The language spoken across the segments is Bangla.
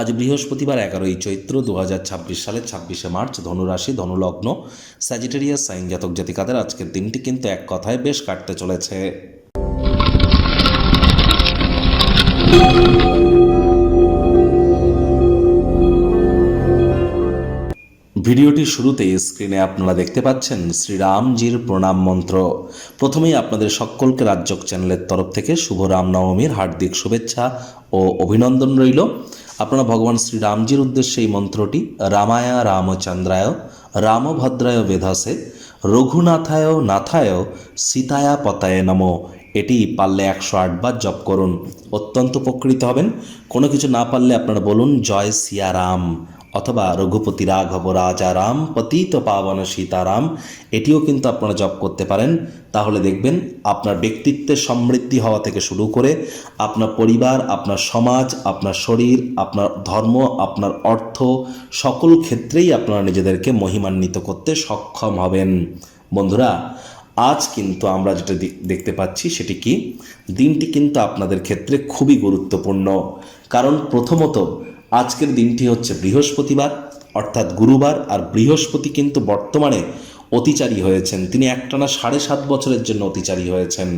আজ বৃহস্পতিবার 11ই চৈত্র 2026 সালের 26শে মার্চ, ধনুরাশি, ধনুলগ্ন, স্যাজিটেরিয়াস সাইন জাতক জাতিকাদের আজকের দিনটি কিন্তু এক কথায় বেশ কাটতে চলেছে। ভিডিওটির শুরুতেই স্ক্রিনে আপনারা দেখতে পাচ্ছেন শ্রীরামজির প্রণাম মন্ত্র। প্রথমেই আপনাদের সকলকে রাজ্যক চ্যানেলের তরফ থেকে শুভ রামনবমীর হার্দিক শুভেচ্ছা ও অভিনন্দন রইল। আপনারা ভগবান শ্রীরামজির উদ্দেশ্যে এই মন্ত্রটি রামায় রামচন্দ্রায় রামভদ্রায় বেধাসে রঘুনাথায় নাথায় সীতায়া পতায় নমো, এটি পারলে 108 বার জপ করুন, অত্যন্ত উপকৃত হবেন। কোনো কিছু না পারলে আপনারা বলুন জয় সিয়ারাম অথবা রঘুপতি রাঘব রাজা রাম পতিত পাবন সীতারাম, এটিও কিন্তু আপনারা জপ করতে পারেন। তাহলে দেখবেন আপনার ব্যক্তিত্বের সমৃদ্ধি হওয়া থেকে শুরু করে আপনার পরিবার, আপনার সমাজ, আপনার শরীর, আপনার ধর্ম, আপনার অর্থ, সকল ক্ষেত্রেই আপনারা নিজেদেরকে মহিমান্বিত করতে সক্ষম হবেন। বন্ধুরা, আজ কিন্তু আমরা যেটা দেখতে পাচ্ছি সেটি কি, দিনটি কিন্তু আপনাদের ক্ষেত্রে খুবই গুরুত্বপূর্ণ। কারণ প্রথমত আজকের দিনটি হচ্ছে বৃহস্পতিবার অর্থাৎ গুরুবার, আর বৃহস্পতি কিন্তু বর্তমানে অতিচারী হয়েছেন। তিনি একটানা 7.5 বছরের জন্য অতিচারী হয়েছেন।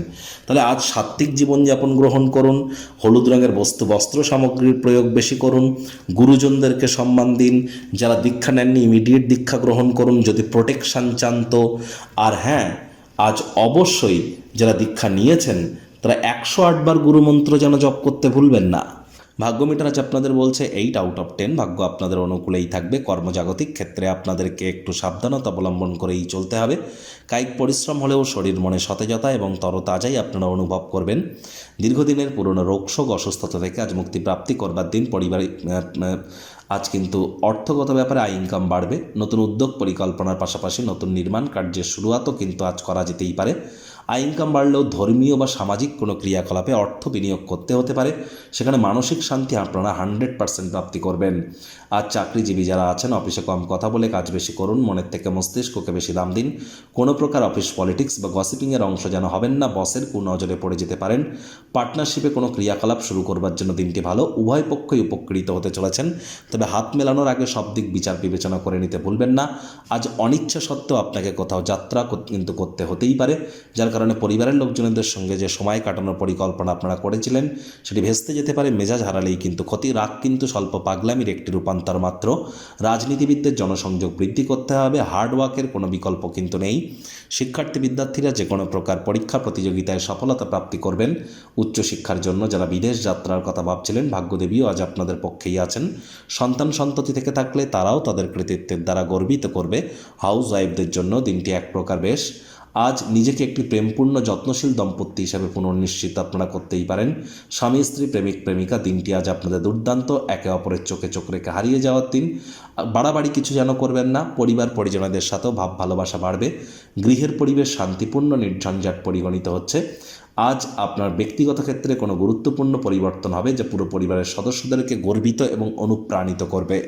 তাহলে আজ সাত্ত্বিক জীবনযাপন গ্রহণ করুন, হলুদ রঙের বস্ত্র সামগ্রীর প্রয়োগ বেশি করুন, গুরুজনদেরকে সম্মান দিন, যারা দীক্ষা নেননি ইমিডিয়েট দীক্ষা গ্রহণ করুন যদি প্রোটেকশান চান তো। আর হ্যাঁ, আজ অবশ্যই যারা দীক্ষা নিয়েছেন তারা 108 বার গুরুমন্ত্র যেন জপ করতে ভুলবেন না। ভাগ্য মিটার আজ আপনাদের বলছে 8 আউট অফ 10, ভাগ্য আপনাদের অনুকূলেই থাকবে। কর্মজাগতিক ক্ষেত্রে আপনাদেরকে একটু সাবধানতা অবলম্বন করেই চলতে হবে। কায়িক পরিশ্রম হলেও শরীর মনে সতেজতা এবং তরতাজাই আপনারা অনুভব করবেন। দীর্ঘদিনের পুরনো রোগশোক অসুস্থতা থেকে আজ মুক্তি প্রাপ্তি করবার দিন। পারিবারিক আজ কিন্তু অর্থগত ব্যাপারে আয় ইনকাম বাড়বে। নতুন উদ্যোগ পরিকল্পনার পাশাপাশি নতুন নির্মাণ কার্যের শুরুয়াতও কিন্তু আজ করা যেতেই পারে। আয় ইনকাম বাড়লেও ধর্মীয় বা সামাজিক কোনো ক্রিয়াকলাপে অর্থ বিনিয়োগ করতে হতে পারে, সেখানে মানসিক শান্তি আপনারা 100% প্রাপ্তি করবেন। আজ চাকরিজীবী যারা আছেন অফিসে কম কথা বলে কাজ বেশি করুন, মনের থেকে মস্তিষ্ককে বেশি দাম দিন। কোনো প্রকার অফিস পলিটিক্স বা গসিপিংয়ের অংশ যেন হবেন না, বসের কুনজরে পড়ে যেতে পারেন। পার্টনারশিপে কোনো ক্রিয়াকলাপ শুরু করবার জন্য দিনটি ভালো, উভয় পক্ষই উপকৃত হতে চলেছেন। তবে হাত মেলানোর আগে সব দিক বিচার বিবেচনা করে নিতে ভুলবেন না। আজ অনিচ্ছা সত্ত্বেও আপনাকে কোথাও যাত্রা কিন্তু করতে হতেই পারে, যার কারণে পরিবারের লোকজনদের সঙ্গে যে সময় কাটানোর পরিকল্পনা আপনারা করেছিলেন সেটি ভেস্তে যেতে পারে। মেজাজ হারালেই কিন্তু ক্ষতি। রাগ কিন্তু স্বল্প পাগলামির একটি রূপান্তর মাত্র। রাজনীতিবিদদের জনসংযোগ বৃদ্ধি করতে হবে, হার্ডওয়ার্কের কোনো বিকল্প কিন্তু নেই। শিক্ষার্থী বিদ্যার্থীরা যে কোনো প্রকার পরীক্ষা প্রতিযোগিতায় সফলতা প্রাপ্তি করবেন। উচ্চশিক্ষার জন্য যারা বিদেশ যাত্রার কথা ভাবছিলেন, ভাগ্যদেবীও আজ আপনাদের পক্ষেই আছেন। সন্তান সন্ততি থেকে থাকলে তারাও তাদের কৃতিত্বের দ্বারা গর্বিত করবে। হাউস ওয়াইফদের জন্য দিনটি এক প্রকার বেশ। আজ নিজেকে একটি প্রেমপূর্ণ যত্নশীল দম্পতি হিসাবে পুনর্নিশ্চিত আপনারা করতেই পারেন। স্বামী স্ত্রী প্রেমিক প্রেমিকা, দিনটি আজ আপনাদের দুর্দান্ত। একে অপরের চোখে চোখ রেখে হারিয়ে যাওয়ার দিন। বাড়াবাড়ি কিছু যেন করবেন না। পরিবার পরিজনদের সাথেও ভাব ভালোবাসা বাড়বে। গৃহের পরিবেশ শান্তিপূর্ণ নির্ঝঞ্ঝাট পরিগণিত হচ্ছে। আজ আপনার ব্যক্তিগত ক্ষেত্রে কোনো গুরুত্বপূর্ণ পরিবর্তন হবে যা পুরো পরিবারের সদস্যদেরকে গর্বিত এবং অনুপ্রাণিত করবে।